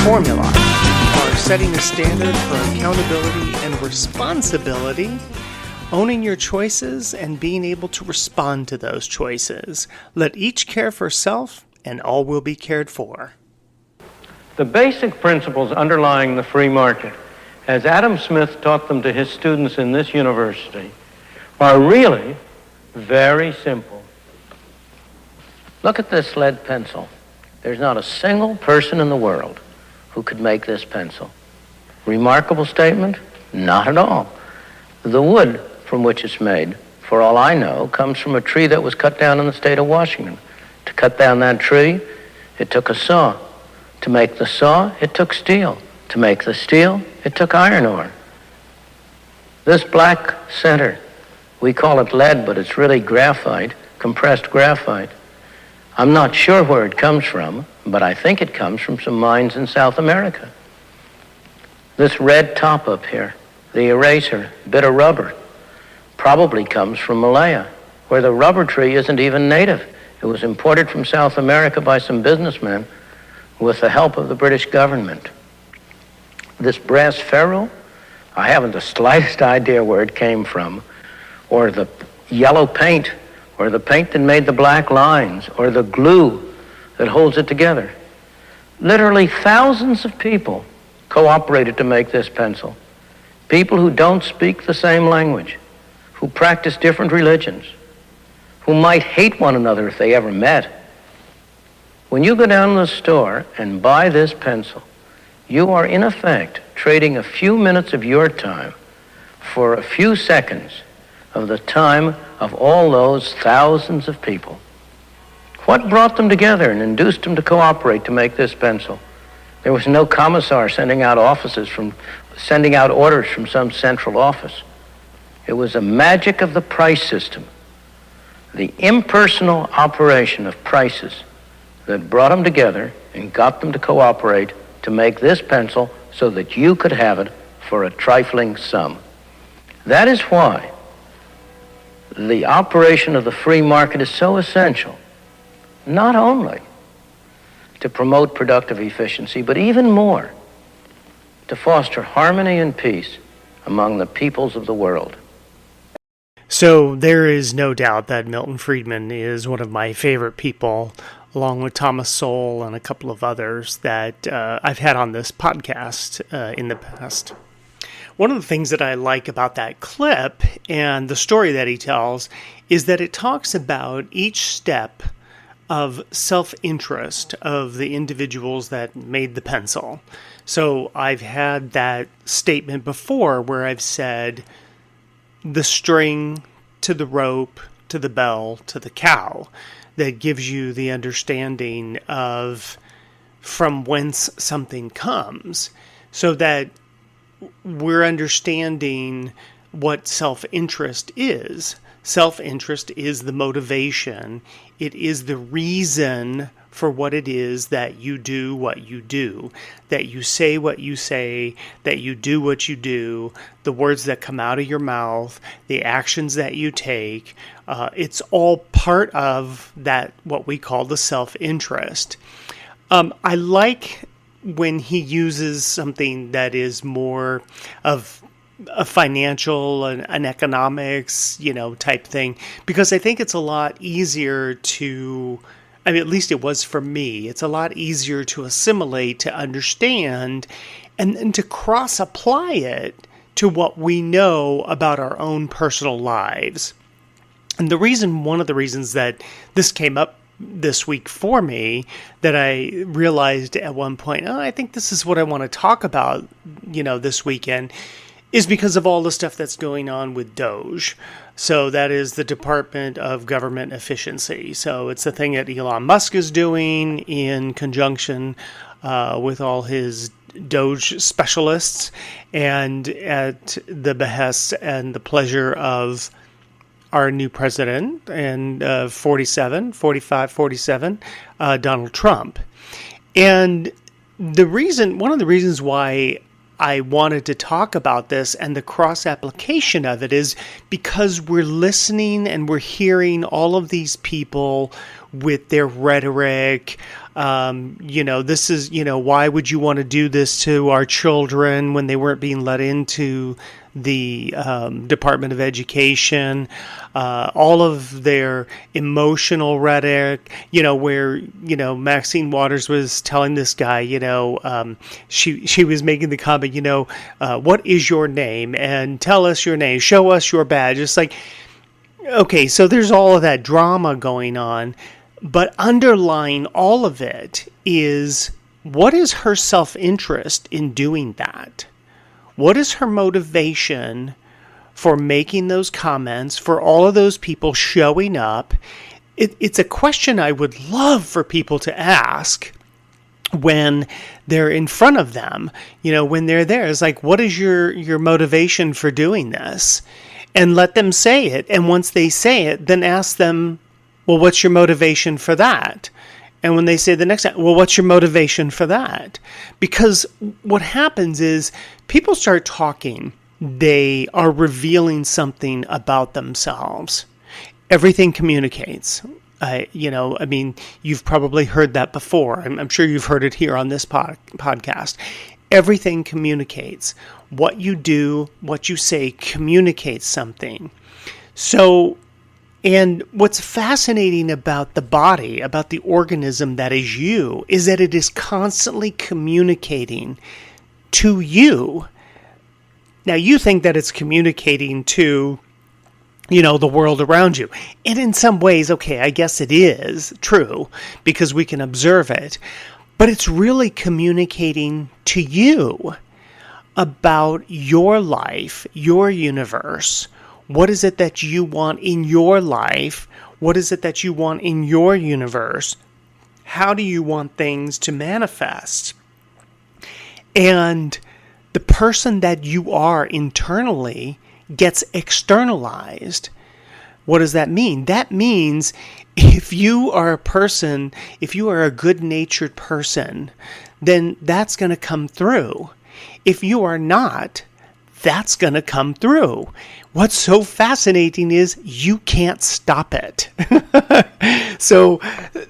formula are setting a standard for accountability and responsibility, owning your choices, and being able to respond to those choices. Let each care for self, and all will be cared for. The basic principles underlying the free market, as Adam Smith taught them to his students in this university, are really very simple. Look at this lead pencil. There's not a single person in the world who could make this pencil. Remarkable statement? Not at all. The wood from which it's made, for all I know, comes from a tree that was cut down in the state of Washington. To cut down that tree, it took a saw. To make the saw, it took steel. To make the steel, it took iron ore. This black center, we call it lead, but it's really graphite, compressed graphite. I'm not sure where it comes from, but I think it comes from some mines in South America. This red top up here, the eraser, bit of rubber, probably comes from Malaya, where the rubber tree isn't even native. It was imported from South America by some businessmen with the help of the British government. This brass ferrule, I haven't the slightest idea where it came from, or the yellow paint, or the paint that made the black lines, or the glue that holds it together. Literally thousands of people cooperated to make this pencil. People who don't speak the same language, who practice different religions, who might hate one another if they ever met. When you go down to the store and buy this pencil, you are in effect trading a few minutes of your time for a few seconds of the time of all those thousands of people. What brought them together and induced them to cooperate to make this pencil? There was no commissar sending out orders from some central office. It was a magic of the price system, the impersonal operation of prices that brought them together and got them to cooperate to make this pencil so that you could have it for a trifling sum. That is why the operation of the free market is so essential, not only to promote productive efficiency, but even more, to foster harmony and peace among the peoples of the world. So there is no doubt that Milton Friedman is one of my favorite people, along with Thomas Sowell and a couple of others that I've had on this podcast in the past. One of the things that I like about that clip and the story that he tells is that it talks about each step of self-interest of the individuals that made the pencil. So I've had that statement before where I've said the string to the rope to the bell to the cow, that gives you the understanding of from whence something comes, so that we're understanding what self-interest is. Self-interest is the motivation. It is the reason for what it is that you do what you do, that you say what you say, that you do what you do, the words that come out of your mouth, the actions that you take. It's all part of that, what we call the self-interest. I like when he uses something that is more of a financial and an economics, type thing, because I think it's a lot easier to, at least it was for me, it's a lot easier to assimilate, to understand, and to cross-apply it to what we know about our own personal lives. And one of the reasons that this came up this week for me, that I realized at one point, I think this is what I want to talk about, this weekend, is because of all the stuff that's going on with DOGE. So that is the Department of Government Efficiency. So it's the thing that Elon Musk is doing in conjunction with all his DOGE specialists, and at the behest and the pleasure of our new president and 47, Donald Trump. And one of the reasons why I wanted to talk about this and the cross-application of it is because we're listening and we're hearing all of these people with their rhetoric. This is, why would you want to do this to our children when they weren't being let into the Department of Education, all of their emotional rhetoric, where, Maxine Waters was telling this guy, she was making the comment, what is your name? And tell us your name, show us your badge. It's like, okay, so there's all of that drama going on, but underlying all of it is, what is her self-interest in doing that? What is her motivation for making those comments, for all of those people showing up? It's a question I would love for people to ask when they're in front of them, when they're there. It's like, what is your motivation for doing this? And let them say it. And once they say it, then ask them, well, what's your motivation for that? And when they say the next time, well, what's your motivation for that? Because what happens is people start talking. They are revealing something about themselves. Everything communicates. You've probably heard that before. I'm sure you've heard it here on this podcast. Everything communicates. What you do, what you say communicates something. So, and what's fascinating about the body, about the organism that is you, is that it is constantly communicating to you. Now, you think that it's communicating to, the world around you. And in some ways, okay, I guess it is true because we can observe it. But it's really communicating to you about your life, your universe. What is it that you want in your life? What is it that you want in your universe? How do you want things to manifest? And the person that you are internally gets externalized. What does that mean? That means if you are a good-natured person, then that's going to come through. If you are not, that's going to come through. What's so fascinating is you can't stop it. So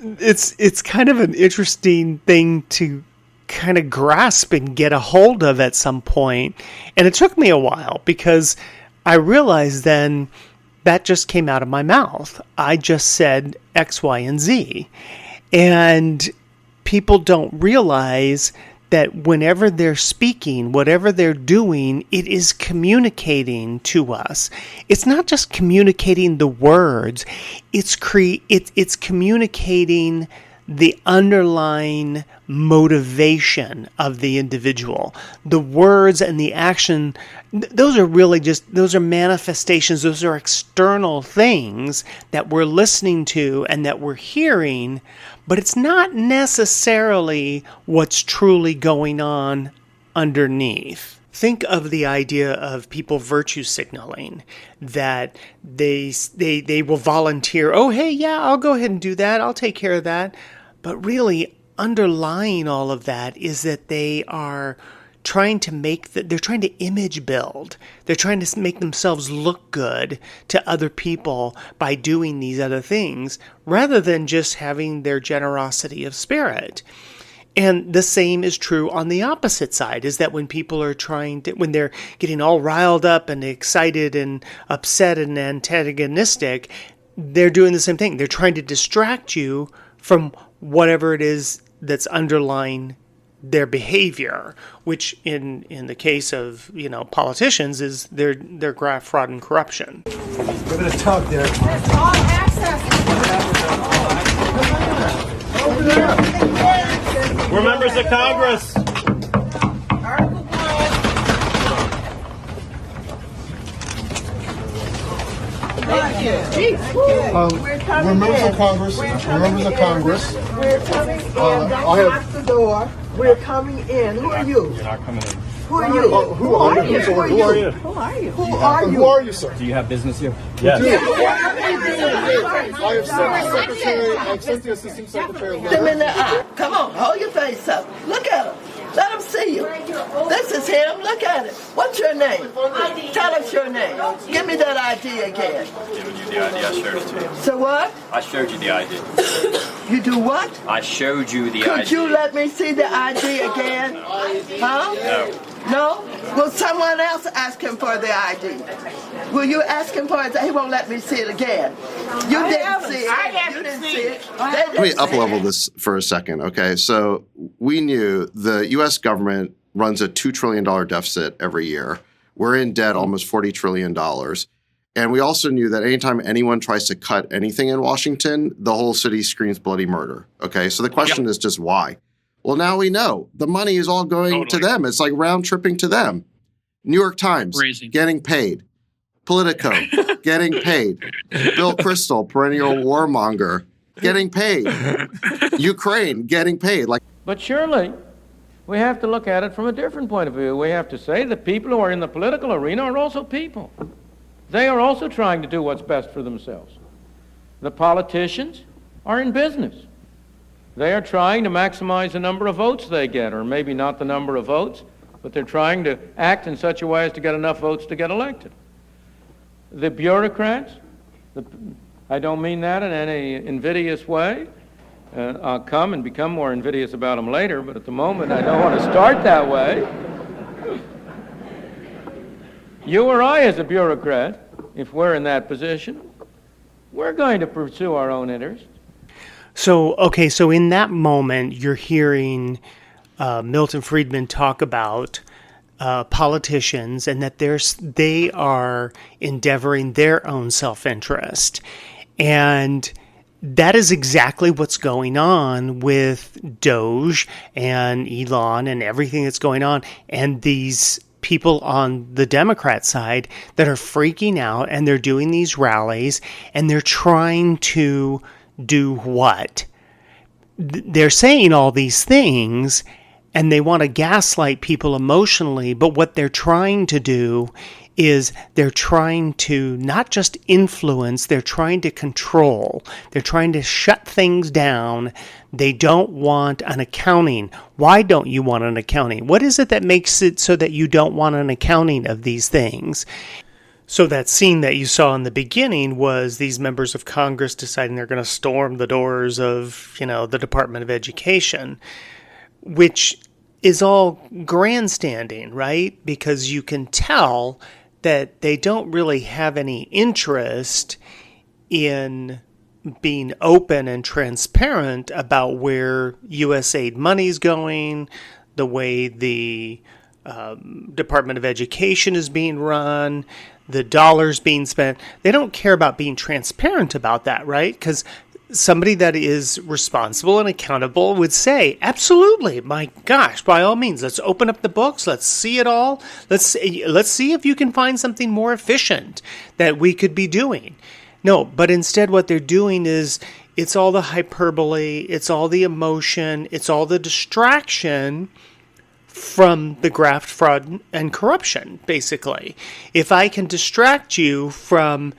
it's kind of an interesting thing to kind of grasp and get a hold of at some point. And it took me a while because I realized then that just came out of my mouth. I just said X, Y, and Z. And people don't realize that whenever they're speaking, whatever they're doing, it is communicating to us. It's not just communicating the words, it's communicating the underlying motivation of the individual. The words and the action, those are manifestations, those are external things that we're listening to and that we're hearing, but it's not necessarily what's truly going on underneath. Think of the idea of people virtue signaling, that they will volunteer, oh, hey, yeah, I'll go ahead and do that, I'll take care of that. But really, underlying all of that is that they are trying to they're trying to image build. They're trying to make themselves look good to other people by doing these other things, rather than just having their generosity of spirit. And the same is true on the opposite side, is that when people are when they're getting all riled up and excited and upset and antagonistic, they're doing the same thing. They're trying to distract you from whatever it is that's underlying their behavior, which in the case of politicians is their graft, fraud, and corruption. We're going to talk there. That's all access. Over there. We're members of Congress. Article 1. Thank you. We're members of Congress. We're members of Congress. We're coming in. Don't lock the door. We're coming in. Who are you? You're not coming in. Who are you? Who are you? Who are you? Who are you? Who are you, sir? Do you have business here? Yes. I have sent the assistant secretary a Them in letter. the eye. Come on, hold your face up. Look at him. Let him see you. This is him. Look at it. What's your name? Tell us your name. Give me that ID again. Giving you the ID. I showed it to you. So what? I showed you the ID. You do what? I showed you the ID. Could you let me see the ID again? Huh? No. No? Will someone else ask him for the ID? Will you ask him for it? He won't let me see it again. You didn't see it. You didn't see it. Let me up-level this for a second, okay? So we knew the U.S. government runs a $2 trillion deficit every year. We're in debt almost $40 trillion. And we also knew that anytime anyone tries to cut anything in Washington, the whole city screams bloody murder, okay? So the question is just why? Well, now we know. The money is all going to them. It's like round-tripping to them. New York Times, getting paid. Politico, getting paid. Bill Kristol, perennial warmonger, getting paid. Ukraine, getting paid. But surely, we have to look at it from a different point of view. We have to say that people who are in the political arena are also people. They are also trying to do what's best for themselves. The politicians are in business. They are trying to maximize the number of votes they get, or maybe not the number of votes, but they're trying to act in such a way as to get enough votes to get elected. The bureaucrats, I don't mean that in any invidious way. I'll come and become more invidious about them later, but at the moment I don't want to start that way. You or I as a bureaucrat, if we're in that position, we're going to pursue our own interests. So in that moment, you're hearing Milton Friedman talk about politicians and that they are endeavoring their own self-interest. And that is exactly what's going on with Doge and Elon and everything that's going on. And these people on the Democrat side that are freaking out and they're doing these rallies and they're trying to do what? They're saying all these things and they want to gaslight people emotionally, but what they're trying to do is they're trying to not just influence, they're trying to control. They're trying to shut things down. They don't want an accounting. Why don't you want an accounting? What is it that makes it so that you don't want an accounting of these things? So that scene that you saw in the beginning was these members of Congress deciding they're going to storm the doors of, the Department of Education, which is all grandstanding, right? Because you can tell that they don't really have any interest in being open and transparent about where USAID money's going, the way the Department of Education is being run, the dollars being spent. They don't care about being transparent about that, right? Because somebody that is responsible and accountable would say, absolutely, my gosh, by all means, let's open up the books, let's see it all, let's see if you can find something more efficient that we could be doing. No, but instead what they're doing is it's all the hyperbole, it's all the emotion, it's all the distraction from the graft, fraud, and corruption, basically. If I can distract you from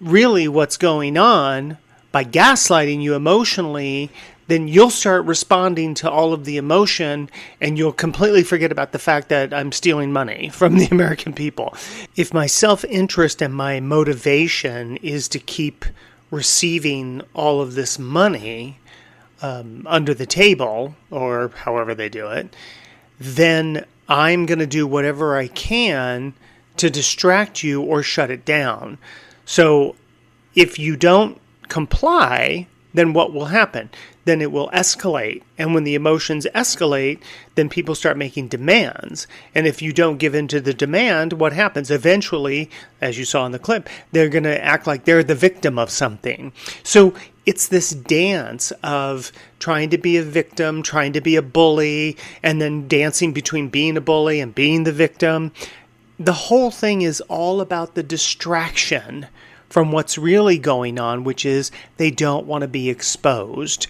really what's going on by gaslighting you emotionally, then you'll start responding to all of the emotion and you'll completely forget about the fact that I'm stealing money from the American people. If my self-interest and my motivation is to keep receiving all of this money under the table, or however they do it, then I'm going to do whatever I can to distract you or shut it down. So if you don't comply, then what will happen? Then it will escalate. And when the emotions escalate, then people start making demands. And if you don't give in to the demand, what happens? Eventually, as you saw in the clip, they're going to act like they're the victim of something. So it's this dance of trying to be a victim, trying to be a bully, and then dancing between being a bully and being the victim. The whole thing is all about the distraction from what's really going on, which is they don't want to be exposed.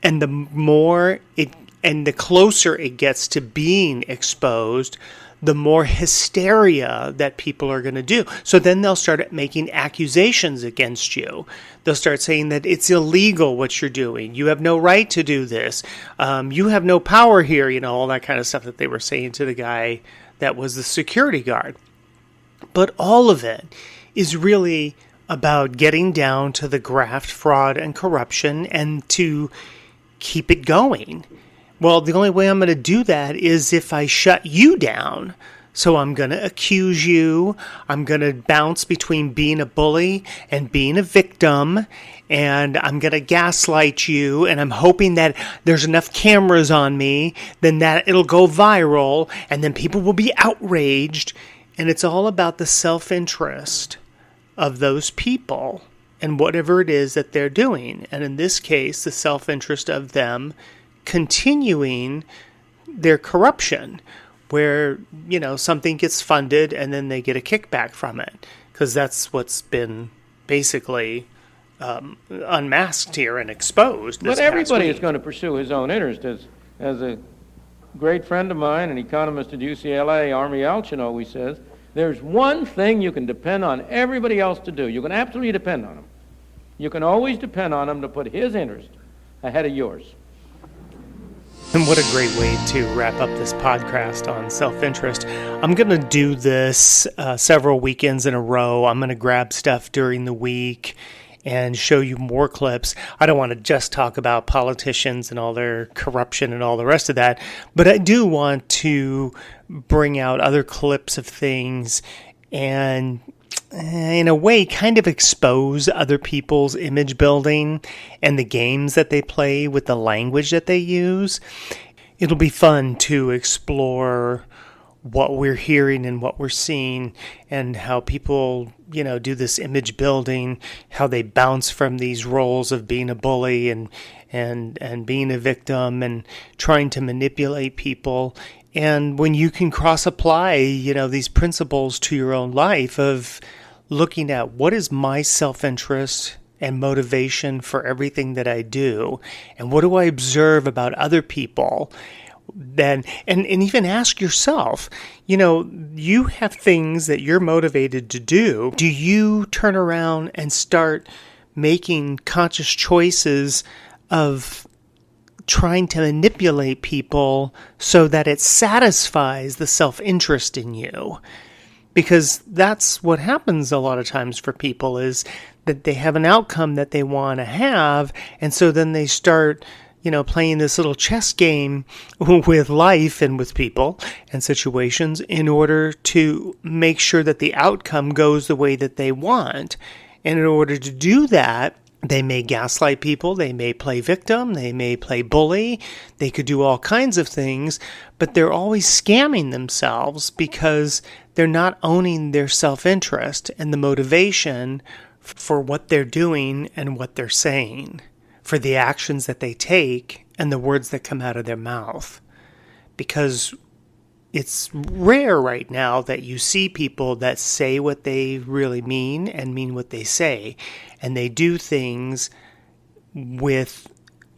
And the closer it gets to being exposed, the more hysteria that people are going to do. So then they'll start making accusations against you. They'll start saying that it's illegal what you're doing. You have no right to do this. You have no power here, all that kind of stuff that they were saying to the guy that was the security guard. But all of it is really about getting down to the graft, fraud, and corruption and to keep it going. Well, the only way I'm going to do that is if I shut you down. So I'm going to accuse you. I'm going to bounce between being a bully and being a victim. And I'm going to gaslight you. And I'm hoping that there's enough cameras on me, then that it'll go viral. And then people will be outraged. And it's all about the self-interest of those people and whatever it is that they're doing. And in this case, the self-interest of them continuing their corruption, where, something gets funded and then they get a kickback from it. Because that's what's been basically unmasked here and exposed. But everybody is going to pursue his own interest. As a great friend of mine, an economist at UCLA, Army Alchin, always says, there's one thing you can depend on everybody else to do. You can absolutely depend on them. You can always depend on them to put his interest ahead of yours. And what a great way to wrap up this podcast on self-interest. I'm going to do this several weekends in a row. I'm going to grab stuff during the week and show you more clips. I don't want to just talk about politicians and all their corruption and all the rest of that, but I do want to bring out other clips of things and, in a way, kind of expose other people's image building and the games that they play with the language that they use. It'll be fun to explore what we're hearing and what we're seeing and how people, do this image building, how they bounce from these roles of being a bully and being a victim and trying to manipulate people. And when you can cross-apply, these principles to your own life of looking at what is my self-interest and motivation for everything that I do, and what do I observe about other people, then and even ask yourself, you have things that you're motivated to do. Do you turn around and start making conscious choices of trying to manipulate people so that it satisfies the self-interest in you? Because that's what happens a lot of times for people, is that they have an outcome that they want to have, and so then they start playing this little chess game with life and with people and situations in order to make sure that the outcome goes the way that they want. And in order to do that, they may gaslight people, they may play victim, they may play bully, they could do all kinds of things, but they're always scamming themselves because they're not owning their self-interest and the motivation for what they're doing and what they're saying, for the actions that they take and the words that come out of their mouth. Because it's rare right now that you see people that say what they really mean and mean what they say. And they do things with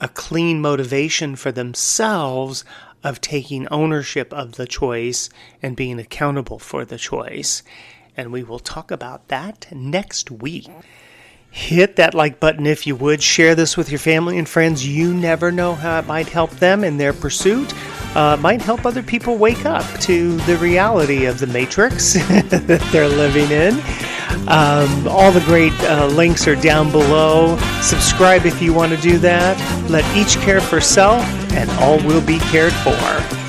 a clean motivation for themselves of taking ownership of the choice and being accountable for the choice. And we will talk about that next week. Hit that like button if you would. Share this with your family and friends. You never know how it might help them in their pursuit. Might help other people wake up to the reality of the matrix that they're living in. All the great links are down below. Subscribe if you want to do that. Let each care for self, and all will be cared for.